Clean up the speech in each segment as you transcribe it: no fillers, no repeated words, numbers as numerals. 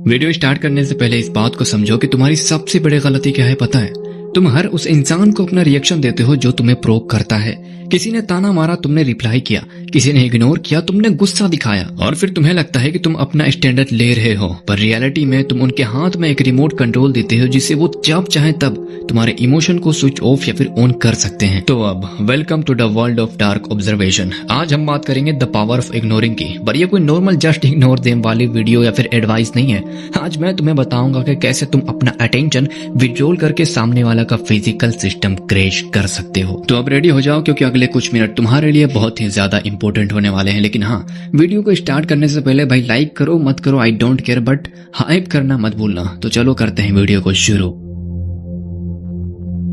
Video start करने से पहले इस बात को समझो कि तुम्हारी सबसे बड़ी गलती क्या है पता है। तुम हर उस इंसान को अपना रिएक्शन देते हो जो तुम्हें प्रोक करता है। किसी ने ताना मारा, तुमने रिप्लाई किया। किसी ने इग्नोर किया, तुमने गुस्सा दिखाया। और फिर तुम्हें लगता है कि तुम अपना स्टैंडर्ड ले रहे हो, पर रियलिटी में तुम उनके हाथ में एक रिमोट कंट्रोल देते हो जिससे वो जब चाहे तब तुम्हारे इमोशन को स्विच ऑफ या फिर ऑन कर सकते हैं। तो अब welcome to the world of dark observation. आज हम बात करेंगे द पावर ऑफ इग्नोरिंग की। पर ये कोई नॉर्मल जस्ट इग्नोर देम वाली वीडियो या फिर एडवाइस नहीं है। आज मैं तुम्हें बताऊंगा कि कैसे तुम अपना अटेंशन विड्रॉल करके सामने वाला का फिजिकल सिस्टम क्रैश कर सकते हो। तो अब रेडी हो जाओ क्योंकि अगले कुछ मिनट तुम्हारे लिए बहुत ही ज्यादा इंपॉर्टेंट होने वाले हैं। लेकिन हाँ, वीडियो को स्टार्ट करने से पहले भाई लाइक करो मत करो I don't care, but hype करना मत भूलना। तो चलो करते हैं वीडियो को शुरू।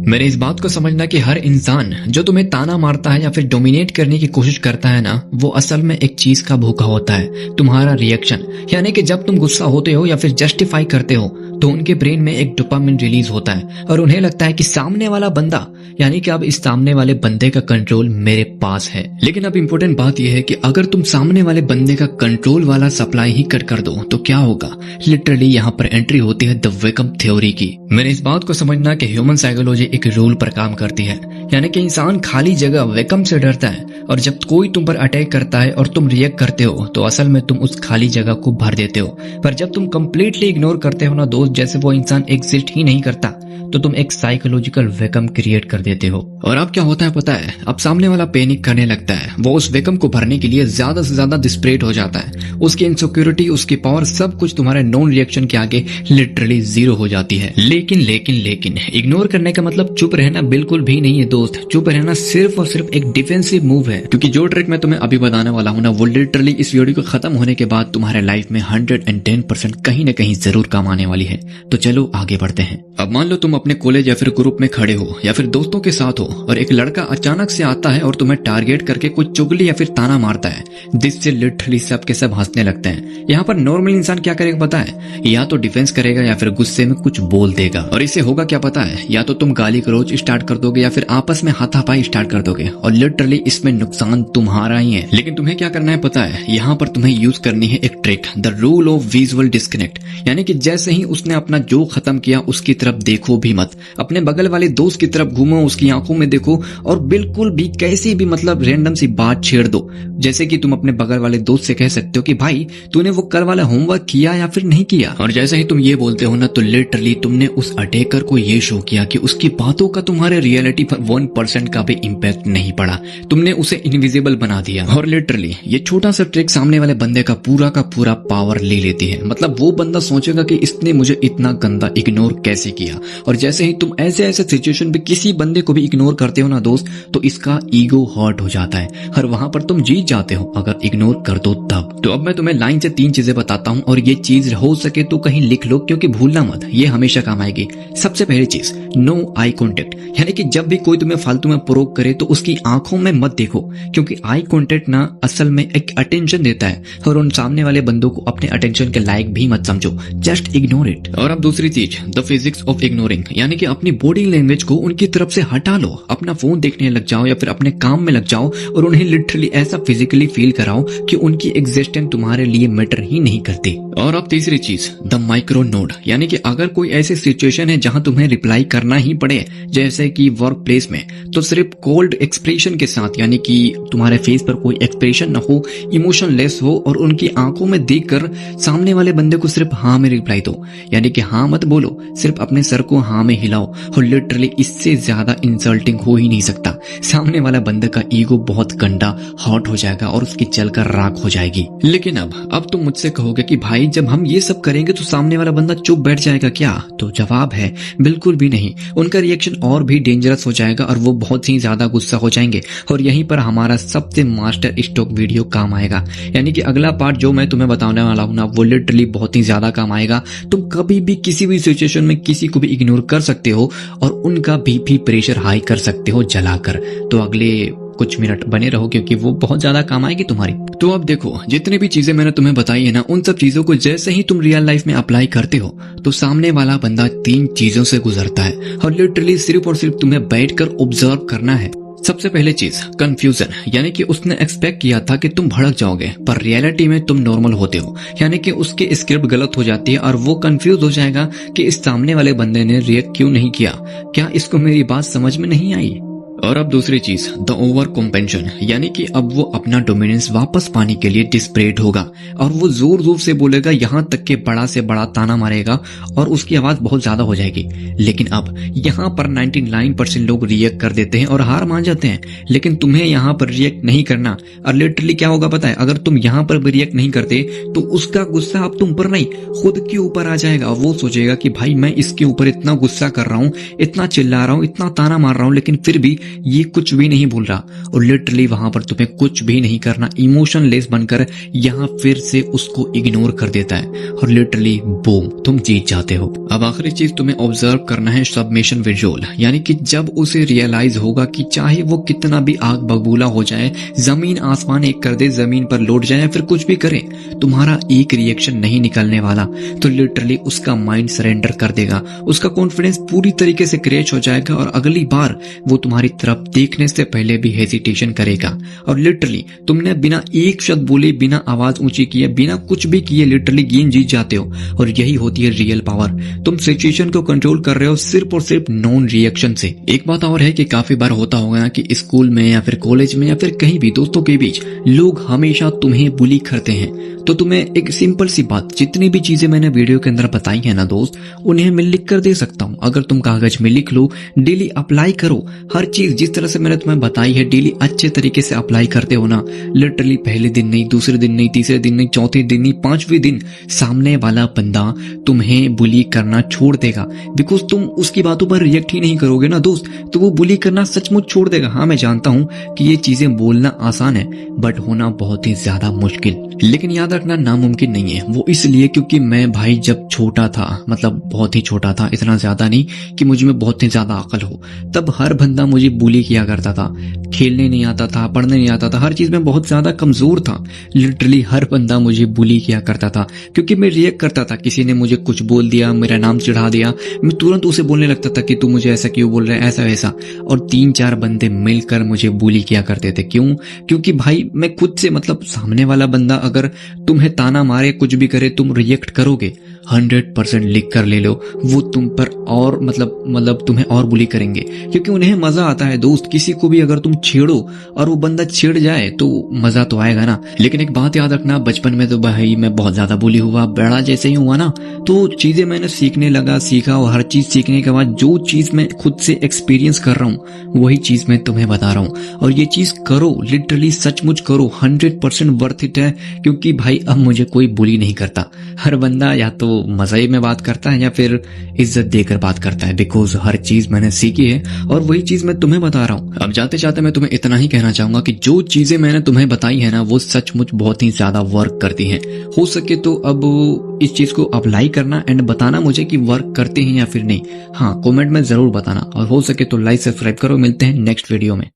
मेरे इस बात को समझना कि हर इंसान जो तुम्हें ताना मारता है या फिर डोमिनेट करने की कोशिश करता है ना, वो असल में एक चीज का भूखा होता है, तुम्हारा रिएक्शन। यानी कि जब तुम गुस्सा होते हो या फिर जस्टिफाई करते हो तो उनके ब्रेन में एक डोपामिन रिलीज होता है और उन्हें लगता है कि सामने वाला बंदा, यानी कि अब इस सामने वाले बंदे का कंट्रोल मेरे पास है। लेकिन अब इंपॉर्टेंट बात यह है कि अगर तुम सामने वाले बंदे का कंट्रोल वाला सप्लाई ही कट कर दो तो क्या होगा। लिटरली यहाँ पर एंट्री होती है द वेकअप थ्योरी की। मेरे इस बात को समझना कि ह्यूमन साइकोलॉजी एक रूल पर काम करती है, यानी कि इंसान खाली जगह वेकम से डरता है और जब कोई तुम पर अटैक करता है और तुम रिएक्ट करते हो तो असल में तुम उस खाली जगह को भर देते हो। पर जब तुम कंप्लीटली इग्नोर करते हो ना दोस्त, जैसे वो इंसान एग्जिस्ट ही नहीं करता, तो तुम एक साइकोलॉजिकल वेकम क्रिएट कर देते हो। और अब क्या होता है पता है, अब सामने वाला पैनिक करने लगता है। वो उस वेकम को भरने के लिए ज्यादा से ज्यादा डिस्परेट हो जाता है। उसकी इनसिक्योरिटी, उसकी पावर, सब कुछ तुम्हारे नॉन रिएक्शन के आगे लिटरली जीरो हो जाती है। लेकिन लेकिन लेकिन इग्नोर करने का मतलब चुप रहना बिल्कुल भी नहीं है दोस्त। चुप रहना सिर्फ और सिर्फ एक डिफेंसिव मूव है, क्योंकि जो ट्रिक मैं तुम्हें अभी बताने वाला हूं ना, वो लिटरली इस वीडियो को खत्म होने के बाद तुम्हारे लाइफ में 110% कहीं न कहीं जरूर काम आने वाली है। तो चलो आगे बढ़ते हैं। अब मान लो तुम अपने कॉलेज या फिर ग्रुप में खड़े हो या फिर दोस्तों के साथ हो और एक लड़का अचानक से आता है और तुम्हें टारगेट करके कुछ चुगली या फिर ताना मारता है, जिससे लिटरली सब के सब हंसने लगते हैं। यहाँ पर नॉर्मल इंसान क्या करेगा पता है, या तो डिफेंस करेगा या फिर गुस्से में कुछ बोल देगा। और इससे होगा क्या पता है, या तो तुम गाली गलौज स्टार्ट कर दोगे या फिर आपस में हाथापाई स्टार्ट कर दोगे और लिटरली इसमें नुकसान तुम्हारा ही है। लेकिन तुम्हें क्या करना है पता है, यहाँ पर तुम्हें यूज करनी है एक trick, the rule of visual disconnect. यानी कि जैसे ही उसने अपना जो खत्म किया उसकी तरफ देखो भी मत, अपने बगल वाले दोस्त की तरफ घूमो, उसकी आंखों में देखो और बिल्कुल भी कैसी भी मतलब रैंडम सी बात छेड़ दो। जैसे कि तुम अपने बगल वाले दोस्त से कह सकते हो कि भाई तूने वो कल वाला होमवर्क किया या फिर नहीं किया। और जैसे ही तुम ये बोलते हो ना, तो लिटरली तुमने उस अटैकर को ये शो किया कि उसकी बातों का तुम्हारे रियलिटी पर 1% का भी इम्पैक्ट नहीं पड़ा। तुमने उसे इनविजिबल बना दिया। और लिटरली ये छोटा सा ट्रिक सामने वाले बंदे का पूरा पावर ले लेती है। मतलब वो बंदा सोचेगा कि इसने मुझे इतना गंदा इग्नोर कैसे किया। और जैसे ही तुम ऐसे सिचुएशन में किसी बंदे को भी इग्नोर करते हो ना दोस्त, तो इसका ईगो हर्ट हो जाता है और वहां पर तुम जीत जाते हो अगर इग्नोर कर दो तब। तो अब मैं तुम्हें लाइन से 3 चीजें बताता हूं और ये चीज हो सके तो कहीं लिख लो, क्योंकि भूलना मत, ये हमेशा काम आएगी। सबसे पहली चीज, नो आई कॉन्टेक्ट। यानी कि जब भी कोई तुम्हें फालतू में प्रोक करे तो उसकी आंखों में मत देखो, क्योंकि आई कॉन्टेक्ट ना असल में एक अटेंशन देता है और उन सामने वाले बंदों को अपने अटेंशन के लायक भी मत समझो, जस्ट इग्नोर इट। और अब दूसरी चीज, द फिजिक्स ऑफ इग्नोरिंग, यानी कि अपनी बॉडी लैंग्वेज को उनकी तरफ से हटा लो। अपना फोन देखने लग जाओ या फिर अपने काम में लग जाओ और उन्हें लिटरली ऐसा फिजिकली फील कराओ कि उनकी एग्जिस्टेंस तुम्हारे लिए मैटर ही नहीं करती। और अब तीसरी चीज, द माइक्रो नोड, यानी कि अगर कोई ऐसी सिचुएशन है जहां तुम्हें रिप्लाई करना ही पड़े, जैसे कि वर्क प्लेस में, तो सिर्फ कोल्ड एक्सप्रेशन के साथ, यानी कि तुम्हारे फेस पर कोई एक्सप्रेशन न हो, इमोशनलेस हो और उनकी आंखों में देखकर सामने वाले बंदे को सिर्फ हाँ में रिप्लाई दो। यानी कि हाँ मत बोलो, सिर्फ अपने सर को हाँ में हिलाओ। और लिटरली इससे ज्यादा इंसल्टिंग हो ही नहीं सकता। सामने वाला बंदे का ईगो बहुत गंदा हॉट हो जाएगा और उसकी जलकर राख हो जाएगी। लेकिन अब तुम मुझसे कहोगे कि भाई जब हम ये सब करेंगे तो सामने वाला बंदा चुप बैठ जाएगा क्या? तो जवाब है बिल्कुल भी नहीं। उनका रिएक्शन और भी डेंजरस हो जाएगा और वो बहुत ही ज्यादा गुस्सा हो जाएंगे। और यहीं पर हमारा सबसे मास्टर स्टॉक वीडियो काम आएगा। यानी कि अगला पार्ट जो मैं तुम्हें बताने वाला हूं ना, वो लिटरली बहुत ही ज्यादा काम आएगा। तुम कभी भी किसी भी सिचुएशन में किसी को भी इग्नोर कर सकते हो और उनका बीपी प्रेशर हाई कर सकते हो जलाकर। तो अगले कुछ मिनट बने रहो क्योंकि वो बहुत ज्यादा काम आएगी तुम्हारी। तो अब देखो, जितने भी चीजें मैंने तुम्हें बताई है ना, उन सब चीजों को जैसे ही तुम रियल लाइफ में अप्लाई करते हो तो सामने वाला बंदा 3 चीजों से गुजरता है और लिटरली सिर्फ और सिर्फ तुम्हें बैठकर ऑब्जर्व करना है। सबसे पहले चीज कंफ्यूजन, यानी कि उसने एक्सपेक्ट किया था कि तुम भड़क जाओगे पर रियलिटी में तुम नॉर्मल होते हो, यानी कि उसकी स्क्रिप्ट गलत हो जाती है और वो कंफ्यूज हो जाएगा कि इस सामने वाले बंदे ने रिएक्ट क्यों नहीं किया, क्या इसको मेरी बात समझ में नहीं आई। और अब दूसरी चीज द ओवर कॉम्पेंशन, यानी कि अब वो अपना डोमिनेंस वापस पाने के लिए डिस्परेट होगा और वो जोर जोर से बोलेगा, यहाँ तक के बड़ा से बड़ा ताना मारेगा और उसकी आवाज बहुत ज्यादा हो जाएगी। लेकिन अब यहाँ पर 99% लोग रिएक्ट कर देते हैं और हार मान जाते हैं, लेकिन तुम्हें यहाँ पर रिएक्ट नहीं करना। और लिटरली क्या होगा पता है, अगर तुम यहाँ पर भी रिएक्ट नहीं करते तो उसका गुस्सा अब तुम पर नहीं खुद के ऊपर आ जाएगा। वो सोचेगा कि भाई मैं इसके ऊपर इतना गुस्सा कर रहा हूँ, इतना चिल्ला रहा हूँ, इतना ताना मार रहा हूँ, लेकिन फिर भी ये कुछ भी नहीं बोल रहा। और लिटरली वहां पर तुम्हें कुछ भी नहीं करना, इमोशनलेस बनकर यहाँ फिर से उसको इग्नोर कर देता है और लिटरली बूम, तुम जीत जाते हो। अब आखिरी चीज तुम्हें ऑब्जर्व करना है सबमिशन विजुअल, यानी कि जब उसे रियलाइज होगा कि चाहे वो कितना भी आग बबूला हो जाए, जमीन आसमान एक कर दे, जमीन पर लौट जाए, फिर कुछ भी करे, तुम्हारा एक रिएक्शन नहीं निकलने वाला, तो लिटरली उसका माइंड सरेंडर कर देगा, उसका कॉन्फिडेंस पूरी तरीके से क्रैश हो जाएगा और अगली बार वो तुम्हारी तरफ देखने से पहले भी हेजिटेशन करेगा। और लिटरली तुमने बिना एक शब्द बोले, बिना आवाज ऊंची किए, बिना कुछ भी किए लिटरली गेम जीत जाते हो। और यही होती है रियल पावर, तुम सिचुएशन को कंट्रोल कर रहे हो सिर्फ और सिर्फ नॉन रिएक्शन से। एक बात और है कि काफी बार होता होगा कि स्कूल में या फिर कॉलेज में या फिर कहीं भी दोस्तों के बीच लोग हमेशा तुम्हें बुली करते हैं, तो तुम्हें एक सिंपल सी बात, जितनी भी चीजें मैंने वीडियो के अंदर बताई है ना दोस्त, उन्हें मैं लिख कर दे सकता हूँ। अगर तुम कागज में लिख लो, डेली अप्लाई करो, हर चीज जिस तरह से मैंने तुम्हें बताई है डेली अच्छे तरीके से अप्लाई करते हो ना, लिटरली पहले दिन नहीं, दूसरे दिन नहीं, तीसरे दिन नहीं, चौथे दिन नहीं, पांचवें दिन सामने वाला बंदा तुम्हें बुली करना छोड़ देगा। बिकॉज तुम उसकी बातों पर रिएक्ट ही नहीं करोगे ना दोस्त, तो वो बुली करना सचमुच छोड़ देगा। हाँ मैं जानता हूँ कि ये चीजें बोलना आसान है बट होना बहुत ही ज्यादा मुश्किल, लेकिन याद रखना नामुमकिन नहीं है। वो इसलिए क्योंकि मैं भाई जब छोटा था, मतलब बहुत ही छोटा था, इतना ज्यादा नहीं कि मुझ में बहुत ही ज्यादा अकल हो, तब हर बंदा मुझे बुली किया करता था। खेलने नहीं आता था, पढ़ने नहीं आता था, हर चीज में बहुत ज्यादा कमजोर था। लिटरली हर बंदा मुझे बुली किया करता था क्योंकि मैं रिएक्ट करता था। किसी ने मुझे कुछ बोल दिया, मेरा नाम चिढ़ा दिया, मैं तुरंत उसे बोलने लगता था कि तू मुझे ऐसा क्यों बोल रहा है, ऐसा वैसा। और 3-4 बंदे मिलकर मुझे बुली किया करते थे। क्यों? क्योंकि भाई मैं खुद से, मतलब सामने वाला बंदा अगर तुम्हें ताना मारे, कुछ भी करे, तुम रिएक्ट करोगे, 100% लिख कर ले लो, वो तुम पर और मतलब तुम्हें और बुली करेंगे क्योंकि उन्हें मजा आता है दोस्त। किसी को भी अगर तुम छेड़ो और वो बंदा छिड़ जाए तो मजा तो आएगा ना। लेकिन एक बात याद रखना, बचपन में तो भाई मैं बहुत ज्यादा बुली हुआ, बड़ा जैसे ही हुआ ना तो चीजें मैंने सीखने लगा, सीखा, और हर चीज सीखने के बाद जो चीज मैं खुद से एक्सपीरियंस कर रहा हूँ वही चीज मैं तुम्हें बता रहा हूँ। और ये चीज करो, लिटरली सचमुच करो, 100% वर्थ इट है। क्योंकि भाई अब मुझे कोई बुली नहीं करता, हर बंदा या तो मजाई में बात करता है या फिर इज्जत देकर बात करता है। बिकॉज हर चीज मैंने सीखी है और वही चीज मैं तुम्हें बता रहा हूँ। अब जाते जाते मैं तुम्हें इतना ही कहना चाहूंगा कि जो चीजें मैंने तुम्हें बताई है ना वो सचमुच बहुत ही ज्यादा वर्क करती हैं। हो सके तो अब इस चीज को अप्लाई करना एंड बताना मुझे कि वर्क करते हैं या फिर नहीं। हाँ, कमेंट में जरूर बताना, और हो सके तो लाइक सब्सक्राइब करो। मिलते हैं नेक्स्ट वीडियो में।